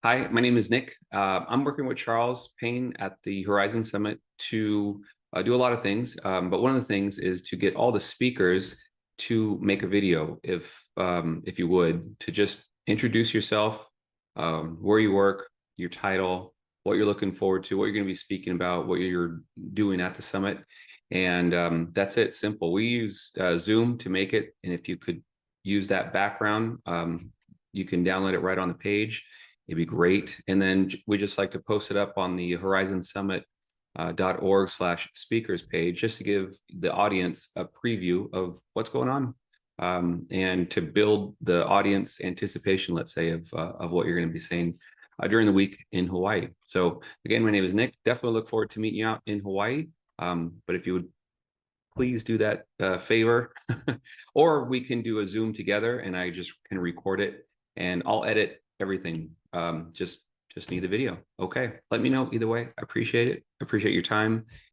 Hi, my name is Nick. I'm working with Charles Payne at the Horizon Summit to do a lot of things, but one of the things is to get all the speakers to make a video, if you would, to just introduce yourself, where you work, your title, what you're looking forward to, what you're going to be speaking about, what you're doing at the summit, and that's it. Simple. We use Zoom to make it, and if you could use that background, you can download it right on the page. It'd be great. And then we just like to post it up on the Horizon Summit .org/speakers page just to give the audience a preview of what's going on, and to build the audience anticipation, let's say, of what you're going to be saying during the week in Hawaii. So again, my name is Nick. Definitely look forward to meeting you out in Hawaii. But if you would please do that favor, or we can do a Zoom together and I just can record it and I'll edit everything. Just need the video. Okay. Let me know either way. I appreciate it. Appreciate your time.